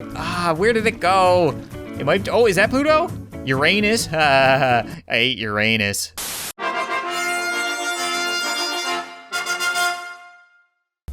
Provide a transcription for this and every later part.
Where did it go? It might, oh, is that Pluto? Uranus? I ate Uranus.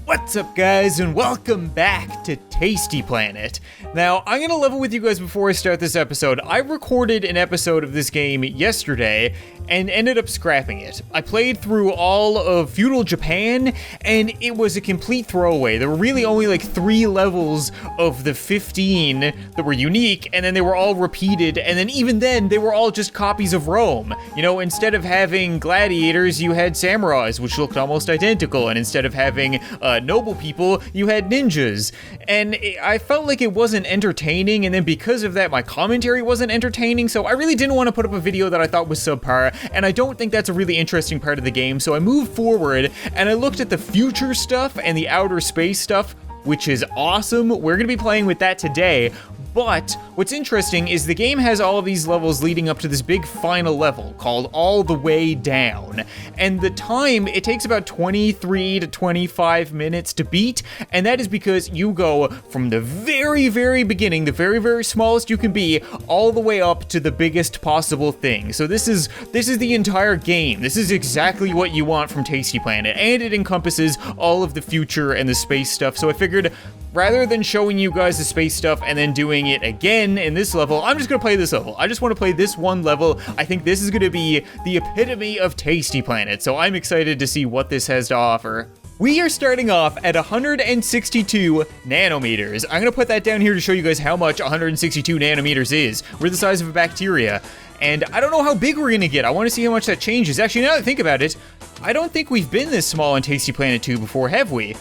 What's up, guys, and welcome back to Tasty Planet. Now, I'm gonna level with you guys before I start this episode. I recorded an episode of this game yesterday and ended up scrapping it. I played through all of feudal Japan, and it was a complete throwaway. There were really only like 3 levels of the 15 that were unique, and then they were all repeated, and then even then, they were all just copies of Rome. You know, instead of having gladiators, you had samurais, which looked almost identical, and instead of having noble people, you had ninjas. And I felt like it wasn't entertaining, and then because of that, my commentary wasn't entertaining, so I really didn't want to put up a video that I thought was subpar, and I don't think that's a really interesting part of the game, so I moved forward, and I looked at the future stuff and the outer space stuff, which is awesome. We're gonna be playing with that today. But what's interesting is the game has all of these levels leading up to this big final level called All the Way Down. And the time, it takes about 23 to 25 minutes to beat, and that is because you go from the very, very beginning, the very, very smallest you can be, all the way up to the biggest possible thing. So this is the entire game. This is exactly what you want from Tasty Planet, and it encompasses all of the future and the space stuff. So I figured, rather than showing you guys the space stuff and then doing it again in this level, I'm just gonna play this level. I just wanna play this one level. I think this is gonna be the epitome of Tasty Planet, so I'm excited to see what this has to offer. We are starting off at 162 nanometers. I'm gonna put that down here to show you guys how much 162 nanometers is. We're the size of a bacteria. And I don't know how big we're gonna get. I wanna see how much that changes. Actually, now that I think about it, I don't think we've been this small in Tasty Planet 2 before, have we?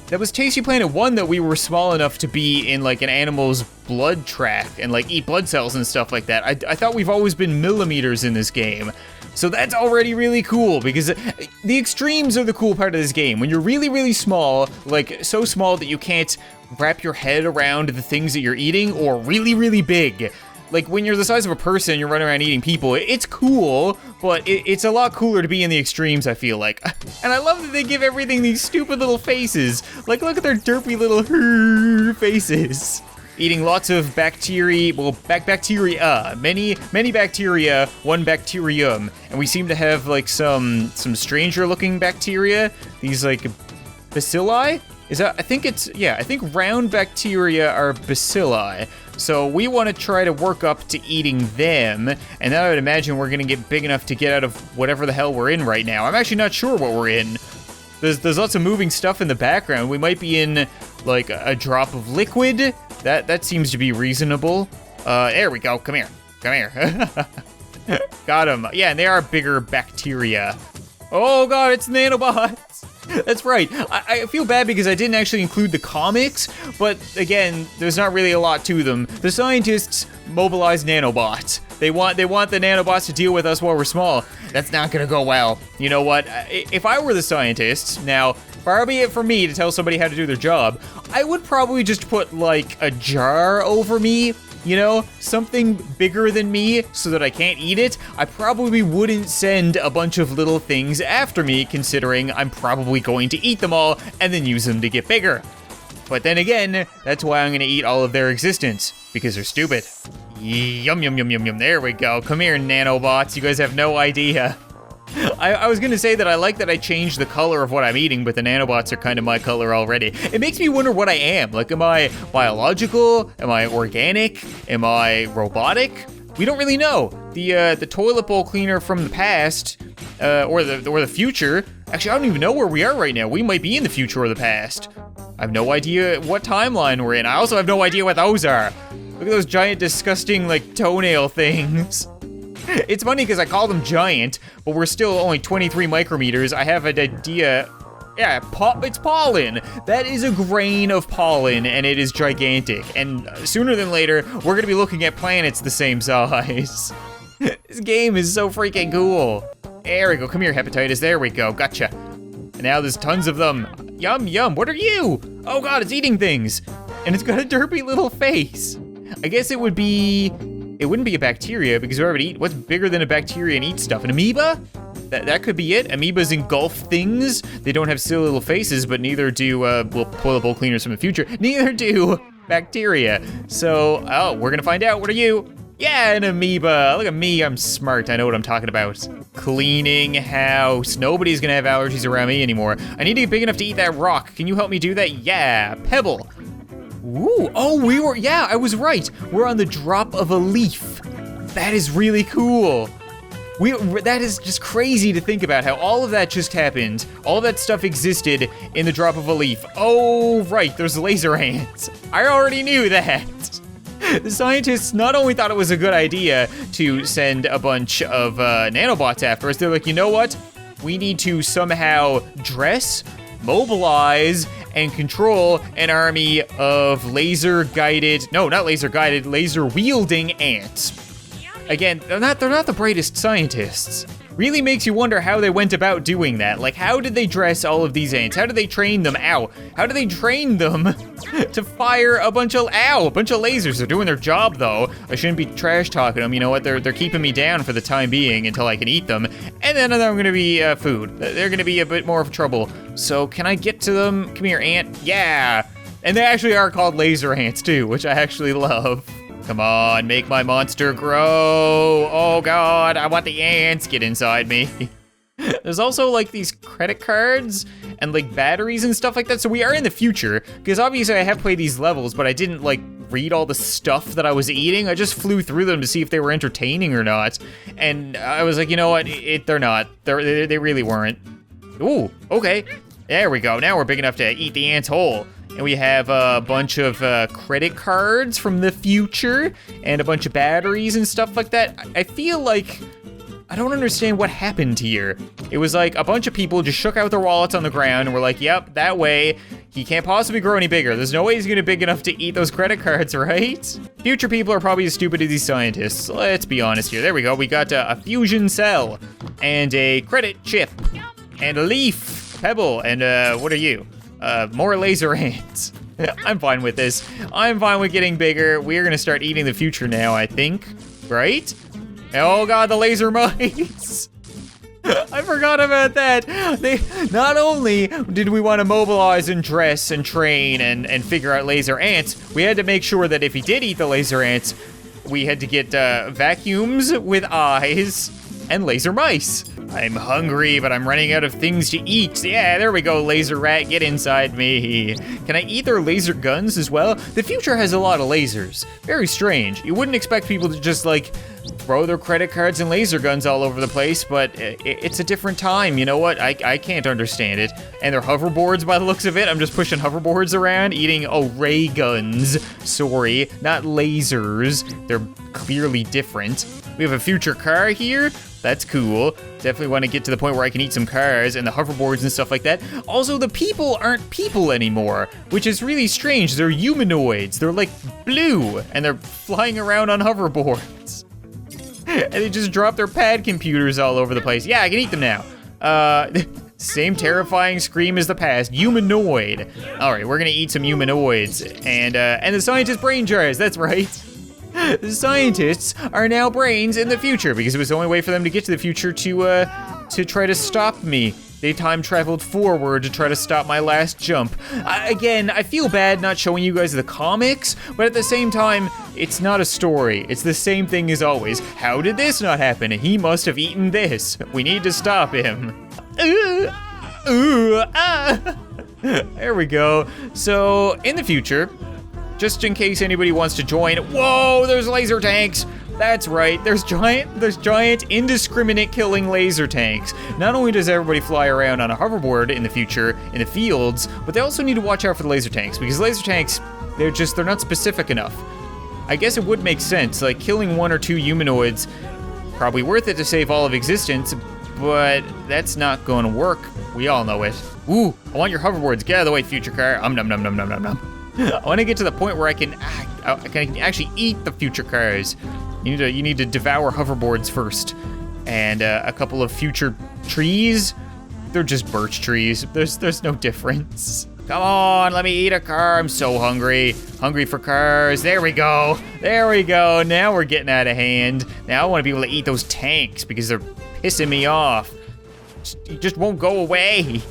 That was Tasty Planet 1 that we were small enough to be in like an animal's blood tract and like eat blood cells and stuff like that. I thought we've always been millimeters in this game. So that's already really cool because the extremes are the cool part of this game. When you're really, really small, like so small that you can't wrap your head around the things that you're eating, or really, really big. Like, when you're the size of a person, you're running around eating people, it's cool, but it's a lot cooler to be in the extremes, I feel like. And I love that they give everything these stupid little faces. Like, look at their derpy little faces. Eating lots of bacteria, well, bacteria, many bacteria, one bacterium. And we seem to have, like, some stranger-looking bacteria. These, like, bacilli? Is that, I think round bacteria are bacilli. So we want to try to work up to eating them, and then I would imagine we're gonna get big enough to get out of whatever the hell we're in right now. I'm actually not sure what we're in. There's lots of moving stuff in the background. We might be in like a drop of liquid. That seems to be reasonable. There we go. Come here. Got him. Yeah, and they are bigger bacteria. Oh god, it's nanobots. That's right. I feel bad because I didn't actually include the comics, but again, there's not really a lot to them. The scientists mobilize nanobots. They want the nanobots to deal with us while we're small. That's not gonna go well. You know what? If I were the scientists, now, far be it from me to tell somebody how to do their job, I would probably just put like a jar over me. You know, something bigger than me so that I can't eat it. I probably wouldn't send a bunch of little things after me, considering I'm probably going to eat them all and then use them to get bigger. But then again, that's why I'm gonna eat all of their existence, because they're stupid. Yum, yum, yum, yum, yum. There we go. Come here, nanobots. You guys have no idea. I was gonna say that I like that I changed the color of what I'm eating, but the nanobots are kind of my color already. It makes me wonder what I am. Like, am I biological? Am I organic? Am I robotic? We don't really know. The toilet bowl cleaner from the past, or the future. Actually, I don't even know where we are right now. We might be in the future or the past. I have no idea what timeline we're in. I also have no idea what those are. Look at those giant, disgusting, like, toenail things. It's funny because I call them giant, but we're still only 23 micrometers. I have an idea. Yeah, it's pollen. That is a grain of pollen, and it is gigantic. And sooner than later, we're gonna be looking at planets the same size. This game is so freaking cool. There we go. Come here, hepatitis. There we go. Gotcha. And now there's tons of them. Yum, yum. What are you? Oh god, it's eating things. And it's got a derpy little face. I guess it wouldn't be a bacteria because we already eat. What's bigger than a bacteria and eat stuff? An amoeba? That could be it. Amoebas engulf things. They don't have silly little faces, but neither do, well, toilet bowl cleaners from the future. Neither do bacteria. So, oh, we're gonna find out. What are you? Yeah, an amoeba. Look at me, I'm smart. I know what I'm talking about. Cleaning house. Nobody's gonna have allergies around me anymore. I need to get big enough to eat that rock. Can you help me do that? Yeah, pebble. Ooh, oh, yeah, I was right. We're on the drop of a leaf. That is really cool. That is just crazy to think about how all of that just happened. All of that stuff existed in the drop of a leaf. Oh, right, there's laser ants. I already knew that. The scientists not only thought it was a good idea to send a bunch of nanobots after us, they're like, you know what? We need to somehow dress, mobilize, and control an army of laser-wielding ants. Again, they're not the brightest scientists. Really makes you wonder how they went about doing that. Like, how did they dress all of these ants? How did they train them? Ow. How did they train them to fire a bunch of lasers? They're doing their job, though. I shouldn't be trash talking them. You know what? They're keeping me down for the time being until I can eat them. And then they're gonna be food. They're gonna be a bit more of trouble. So can I get to them? Come here, ant. Yeah. And they actually are called laser ants, too, which I actually love. Come on, make my monster grow. Oh God, I want the ants. Get inside me. There's also like these credit cards and like batteries and stuff like that. So we are in the future, because obviously I have played these levels, but I didn't like read all the stuff that I was eating. I just flew through them to see if they were entertaining or not. And I was like, you know what? They're not. They really weren't. Ooh, okay. There we go. Now we're big enough to eat the ants whole. And we have a bunch of credit cards from the future and a bunch of batteries and stuff like that. I feel like I don't understand what happened here. It was like a bunch of people just shook out their wallets on the ground and were like, yep, that way he can't possibly grow any bigger. There's no way he's gonna be big enough to eat those credit cards, right? Future people are probably as stupid as these scientists. Let's be honest here. There we go. We got a fusion cell and a credit chip and a leaf, pebble, and what are you? More laser ants. I'm fine with this. I'm fine with getting bigger. We're gonna start eating the future now, I think, right? Oh God, the laser mice. I forgot about that. Not only did we want to mobilize and dress and train and figure out laser ants, we had to make sure that if he did eat the laser ants, we had to get vacuums with eyes and laser mice. I'm hungry, but I'm running out of things to eat. Yeah, there we go, laser rat, get inside me. Can I eat their laser guns as well? The future has a lot of lasers. Very strange. You wouldn't expect people to just like throw their credit cards and laser guns all over the place, but it's a different time. You know what? I can't understand it. And they're hoverboards by the looks of it. I'm just pushing hoverboards around, eating, ray guns. Sorry, not lasers. They're clearly different. We have a future car here. That's cool. Definitely want to get to the point where I can eat some cars and the hoverboards and stuff like that. Also, the people aren't people anymore, which is really strange. They're humanoids. They're like blue, and they're flying around on hoverboards. And they just drop their pad computers all over the place. Yeah, I can eat them now. Same terrifying scream as the past. Humanoid. All right, we're gonna eat some humanoids and the scientist brain jars. That's right. The scientists are now brains in the future because it was the only way for them to get to the future to try to stop me. They time traveled forward to try to stop my last jump. Again, I feel bad not showing you guys the comics, but at the same time, it's not a story. It's the same thing as always. How did this not happen? He must have eaten this. We need to stop him. There we go. So, in the future, just in case anybody wants to join, whoa, there's laser tanks. That's right, there's giant indiscriminate killing laser tanks. Not only does everybody fly around on a hoverboard in the future, in the fields, but they also need to watch out for the laser tanks, because laser tanks, they're not specific enough. I guess it would make sense, like killing 1 or 2 humanoids, probably worth it to save all of existence, but that's not gonna work. We all know it. Ooh, I want your hoverboards, get out of the way, future car. Nom nom nom nom nom nom. I want to get to the point where I can actually eat the future cars. You need to devour hoverboards first, and a couple of future trees. They're just birch trees. There's no difference. Come on, let me eat a car. I'm so hungry. Hungry for cars. There we go. There we go. Now we're getting out of hand. Now I want to be able to eat those tanks because they're pissing me off. You just won't go away.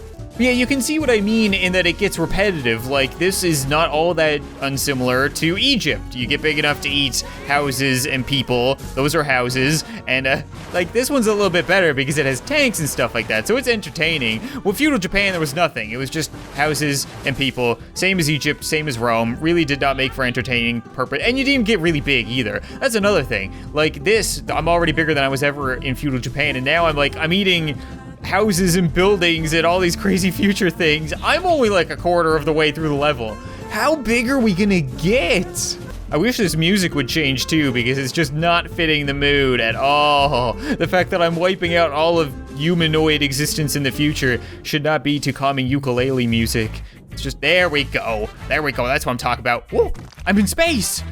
Yeah, you can see what I mean in that it gets repetitive. Like, this is not all that unsimilar to Egypt. You get big enough to eat houses and people. Those are houses. And, like, this one's a little bit better because it has tanks and stuff like that, so it's entertaining. With feudal Japan, there was nothing. It was just houses and people. Same as Egypt, same as Rome. Really did not make for entertaining purpose. And you didn't get really big either. That's another thing. Like, this, I'm already bigger than I was ever in feudal Japan, and now I'm eating houses and buildings and all these crazy future things. I'm only like a quarter of the way through the level. How big are we gonna get? I wish this music would change too, because it's just not fitting the mood at all. The fact that I'm wiping out all of humanoid existence in the future should not be to calming ukulele music. It's just, there we go. There we go, that's what I'm talking about. Whoa, I'm in space.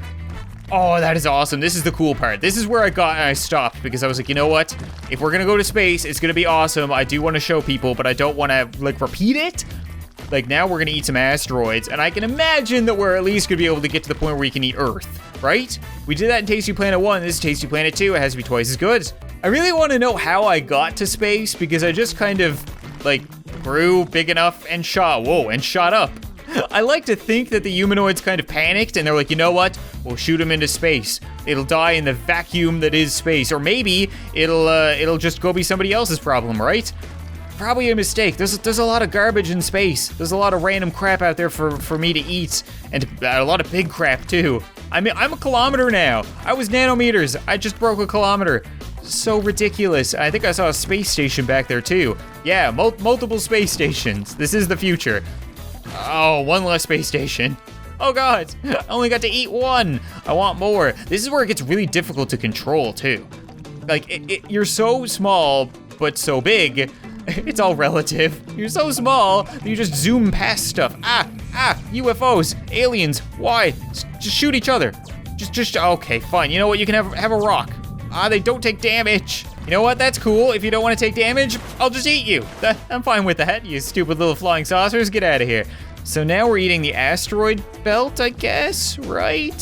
Oh, that is awesome. This is the cool part. This is where I stopped because I was like, you know what? If we're gonna go to space, it's gonna be awesome. I do want to show people, but I don't want to like repeat it. Like, now we're gonna eat some asteroids, and I can imagine that we're at least gonna be able to get to the point where we can eat Earth, right? We did that in Tasty Planet 1. This is Tasty Planet 2. It has to be twice as good. I really want to know how I got to space because I just kind of like grew big enough and shot up. I like to think that the humanoids kind of panicked and they're like, you know what? We'll shoot him into space. It'll die in the vacuum that is space. Or maybe it'll just go be somebody else's problem, right? Probably a mistake. There's a lot of garbage in space. There's a lot of random crap out there for me to eat. And a lot of big crap too. I mean, I'm a kilometer now. I was nanometers. I just broke a kilometer. So ridiculous. I think I saw a space station back there too. Yeah, multiple space stations. This is the future. Oh, one less space station. Oh God, I only got to eat one. I want more. This is where it gets really difficult to control too. Like, you're so small, but so big. It's all relative. You're so small that you just zoom past stuff. UFOs, aliens, why? Just shoot each other. Just, okay, fine. You know what, you can have a rock. They don't take damage. You know what, that's cool. If you don't want to take damage, I'll just eat you. I'm fine with that, you stupid little flying saucers. Get out of here. So now we're eating the asteroid belt, I guess, right?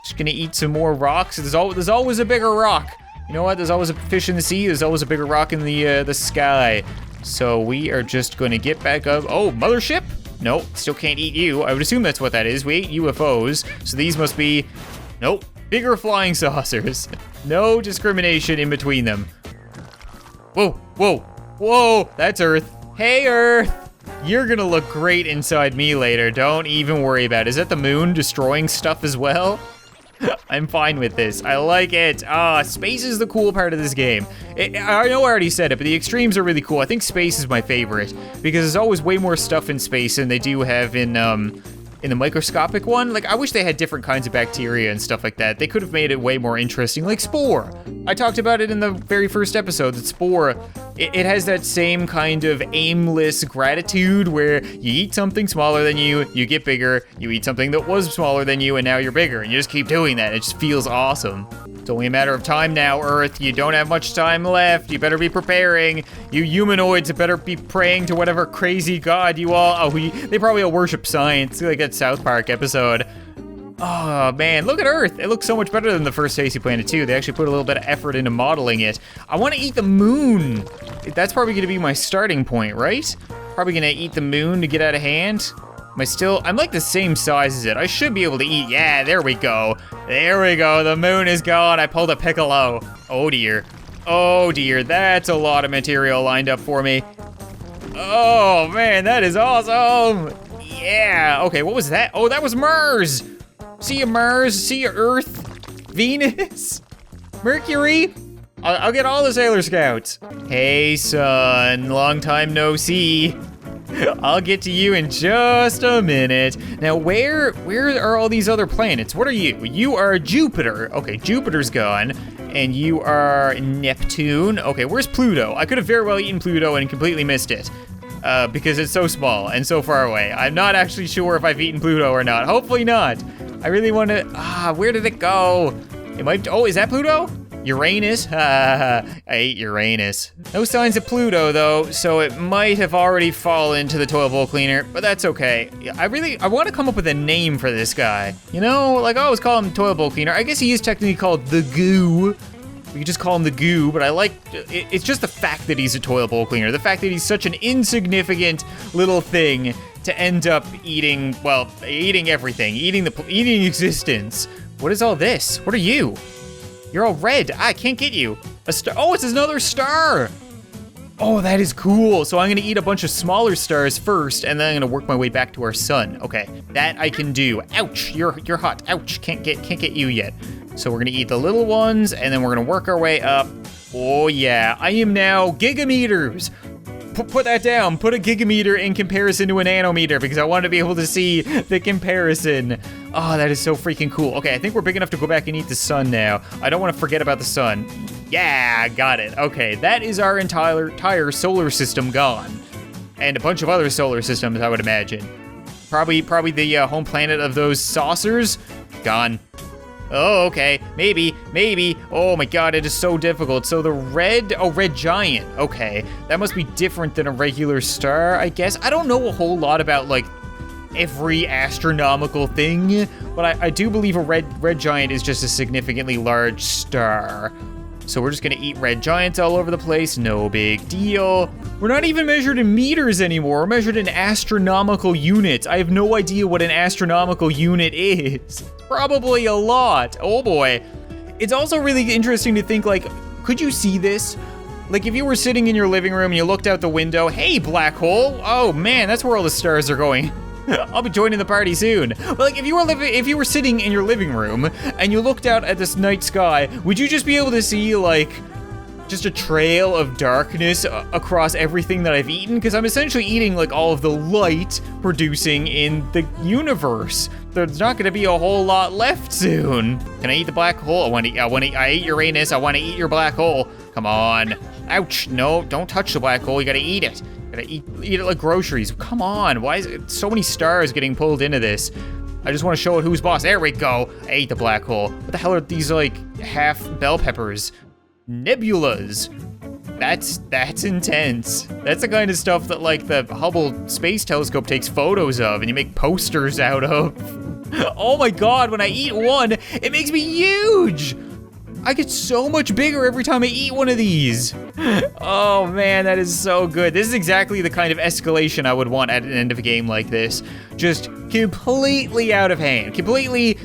Just gonna eat some more rocks. There's always a bigger rock. You know what, there's always a fish in the sea. There's always a bigger rock in the sky. So we are just gonna get back up. Oh, mothership? Nope, still can't eat you. I would assume that's what that is. We ate UFOs, so these must be, nope, bigger flying saucers. No discrimination in between them. Whoa, that's Earth. Hey, Earth. You're gonna look great inside me later. Don't even worry about it. Is that the moon destroying stuff as well? I'm fine with this. I like it. Space is the cool part of this game. I know I already said it, but the extremes are really cool. I think space is my favorite because there's always way more stuff in space than they do have in the microscopic one. Like, I wish they had different kinds of bacteria and stuff like that. They could have made it way more interesting, like Spore. I talked about it in the very first episode, that Spore, it has that same kind of aimless gratitude where you eat something smaller than you get bigger, you eat something that was smaller than you, and now you're bigger, and you just keep doing that. It just feels awesome. It's only a matter of time now, Earth. You don't have much time left. You better be preparing. You humanoids better be praying to whatever crazy god you all... they probably all worship science, like that South Park episode. Oh man, look at Earth. It looks so much better than the first Tasty Planet 2. They actually put a little bit of effort into modeling it. I want to eat the moon. That's probably going to be my starting point, right? Probably going to eat the moon to get out of hand. I'm like the same size as it. I should be able to eat. Yeah, there we go. There we go. The moon is gone. I pulled a Piccolo. Oh dear. Oh dear. That's a lot of material lined up for me. Oh man, that is awesome. Yeah. Okay, what was that? Oh, that was Mars. See ya, Mars. See ya, Earth. Venus. Mercury. I'll get all the Sailor Scouts. Hey, son. Long time no see. I'll get to you in just a minute. Now, where are all these other planets? What are you? You are Jupiter. Okay, Jupiter's gone. And you are Neptune. Okay, where's Pluto? I could have very well eaten Pluto and completely missed it. Because it's so small and so far away. I'm not actually sure if I've eaten Pluto or not. Hopefully not. I really want to... where did it go? It might... Oh, is that Pluto? Uranus? I ate Uranus. No signs of Pluto, though, so it might have already fallen into the toilet bowl cleaner, but that's okay. I want to come up with a name for this guy. You know, like I always call him toilet bowl cleaner. I guess he is technically called the Goo. We could just call him the Goo, but I like, it's just the fact that he's a toilet bowl cleaner. The fact that he's such an insignificant little thing to end up eating, well, eating everything, eating existence. What is all this? What are you? You're all red. I can't get you. A star. Oh, it's another star. Oh, that is cool. So I'm gonna eat a bunch of smaller stars first, and then I'm gonna work my way back to our sun. Okay, that I can do. Ouch, you're hot. Ouch, can't get you yet. So we're gonna eat the little ones, and then we're gonna work our way up. Oh yeah, I am now gigameters. Put that down. Put a gigameter in comparison to a nanometer because I want to be able to see the comparison. Oh, that is so freaking cool. Okay, I think we're big enough to go back and eat the sun now. I don't want to forget about the sun. Yeah, got it. Okay, that is our entire solar system gone. And a bunch of other solar systems, I would imagine. Probably the home planet of those saucers, gone. Oh, okay, maybe. Oh my god, it is so difficult. So the red giant, okay. That must be different than a regular star, I guess. I don't know a whole lot about, like, every astronomical thing, but I do believe a red giant is just a significantly large star. So we're just gonna eat red giants all over the place, no big deal. We're not even measured in meters anymore, we're measured in astronomical units. I have no idea what an astronomical unit is. Probably a lot, oh boy. It's also really interesting to think, like, could you see this? Like, if you were sitting in your living room and you looked out the window, hey, black hole, oh man, that's where all the stars are going. I'll be joining the party soon. But like, if you were sitting in your living room and you looked out at this night sky, would you just be able to see, like, just a trail of darkness across everything that I've eaten? Because I'm essentially eating, like, all of the light producing in the universe. There's not gonna be a whole lot left soon. Can I eat the black hole? I ate Uranus, I wanna eat your black hole. Come on. Ouch, no, don't touch the black hole, you gotta eat it. Gotta eat it like groceries. Come on, why is it so many stars getting pulled into this? I just wanna show it who's boss. There we go. I ate the black hole. What the hell are these, like, half bell peppers? Nebulas. That's intense. That's the kind of stuff that, like, the Hubble Space Telescope takes photos of and you make posters out of. Oh my god, when I eat one, it makes me huge! I get so much bigger every time I eat one of these. Oh man, that is so good. This is exactly the kind of escalation I would want at an end of a game like this. Just completely out of hand, completely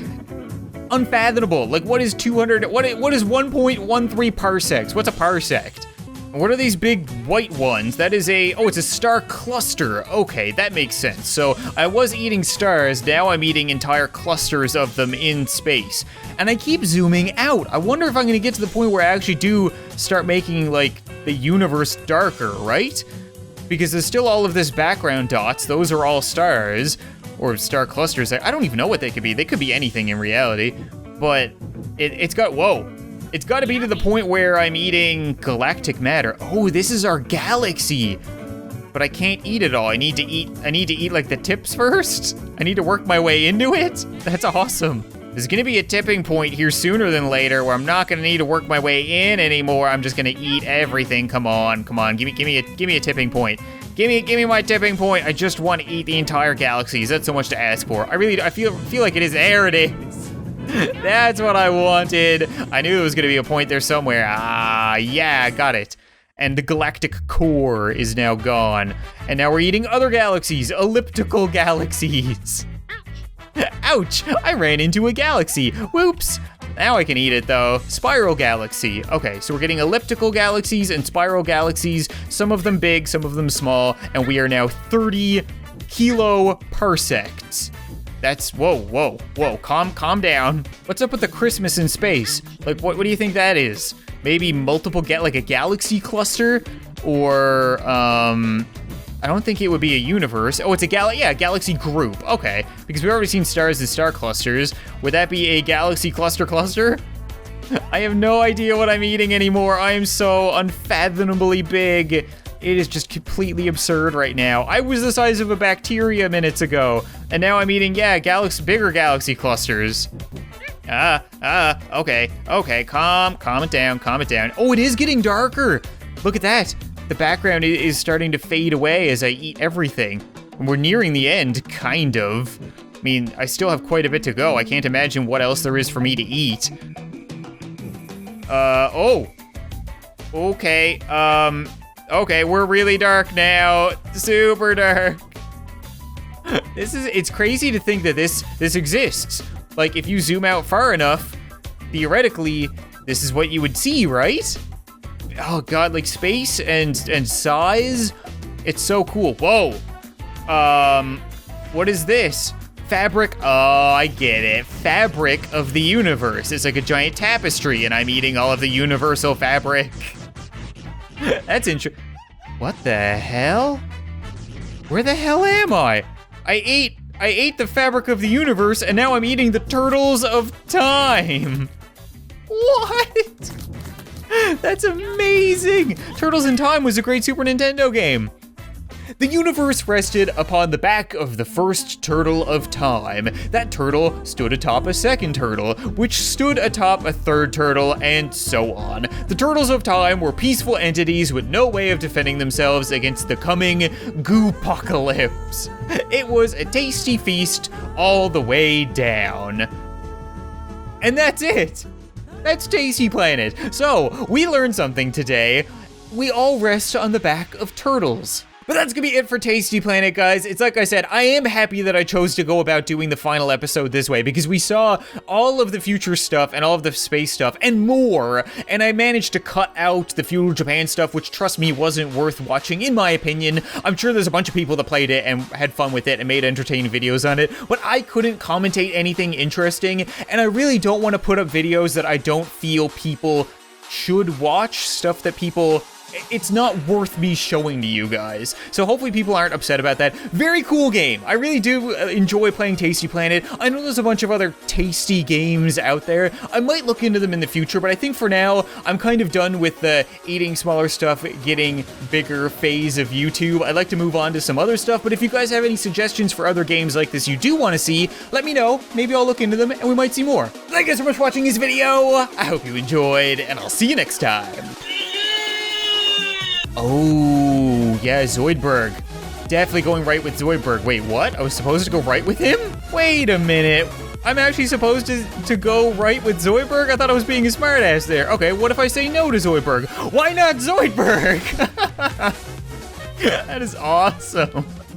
unfathomable. Like, what is 1.13 parsecs? What's a parsec? What are these big white ones? That is it's a star cluster. Okay, that makes sense. So I was eating stars, now I'm eating entire clusters of them in space. And I keep zooming out. I wonder if I'm gonna get to the point where I actually do start making, like, the universe darker, right? Because there's still all of this background dots. Those are all stars, or star clusters. I don't even know what they could be. They could be anything in reality. But it's got, whoa. It's gotta be to the point where I'm eating galactic matter. Oh, this is our galaxy. But I can't eat it all. I need to eat like the tips first. I need to work my way into it. That's awesome. There's gonna be a tipping point here sooner than later where I'm not gonna need to work my way in anymore. I'm just gonna eat everything. Come on. Give me a tipping point. Give me my tipping point. I just want to eat the entire galaxy. Is that so much to ask for? I feel like it is. There it is. That's what I wanted. I knew there was gonna be a point there somewhere. Ah, yeah, got it. And the galactic core is now gone. And now we're eating other galaxies, elliptical galaxies. Ouch, I ran into a galaxy. Whoops. Now I can eat it though. Spiral galaxy. Okay, so we're getting elliptical galaxies and spiral galaxies, some of them big, some of them small, and we are now 30 kiloparsecs. That's, whoa, calm down. What's up with the Christmas in space? Like, what do you think that is? Maybe multiple, like a galaxy cluster? Or, I don't think it would be a universe. Oh, it's a galaxy group, okay. Because we've already seen stars as star clusters. Would that be a galaxy cluster? I have no idea what I'm eating anymore. I am so unfathomably big. It is just completely absurd right now. I was the size of a bacteria minutes ago, and now I'm eating, bigger galaxy clusters. Okay, calm it down. Oh, it is getting darker. Look at that. The background is starting to fade away as I eat everything. And we're nearing the end, kind of. I mean, I still have quite a bit to go. I can't imagine what else there is for me to eat. Oh. Okay, okay, we're really dark now. Super dark. It's crazy to think that this exists. Like, if you zoom out far enough, theoretically, this is what you would see, right? Oh god, like space and size, it's so cool. Whoa. What is this? Fabric, oh, I get it. Fabric of the universe. It's like a giant tapestry, and I'm eating all of the universal fabric. That's interesting. What the hell? Where the hell am I? I ate the fabric of the universe, and now I'm eating the turtles of time. What? That's amazing! Turtles in Time was a great Super Nintendo game. The universe rested upon the back of the first turtle of time. That turtle stood atop a second turtle, which stood atop a third turtle, and so on. The turtles of time were peaceful entities with no way of defending themselves against the coming goopocalypse. It was a tasty feast all the way down. And that's it. That's Tasty Planet. So, we learned something today. We all rest on the back of turtles. But that's gonna be it for Tasty Planet, guys. It's like I said, I am happy that I chose to go about doing the final episode this way because we saw all of the future stuff and all of the space stuff and more, and I managed to cut out the feudal Japan stuff, which, trust me, wasn't worth watching, in my opinion. I'm sure there's a bunch of people that played it and had fun with it and made entertaining videos on it, but I couldn't commentate anything interesting, and I really don't want to put up videos that I don't feel people should watch, stuff that people... It's not worth me showing to you guys. So hopefully people aren't upset about that. Very cool game. I really do enjoy playing Tasty Planet. I know there's a bunch of other tasty games out there. I might look into them in the future, but I think for now, I'm kind of done with the eating smaller stuff, getting bigger phase of YouTube. I'd like to move on to some other stuff, but if you guys have any suggestions for other games like this you do want to see, let me know. Maybe I'll look into them and we might see more. Thank you guys so much for watching this video. I hope you enjoyed, and I'll see you next time. Oh, yeah, Zoidberg. Definitely going right with Zoidberg. Wait, what? I was supposed to go right with him? Wait a minute. I'm actually supposed to go right with Zoidberg? I thought I was being a smartass there. Okay, what if I say no to Zoidberg? Why not Zoidberg? That is awesome.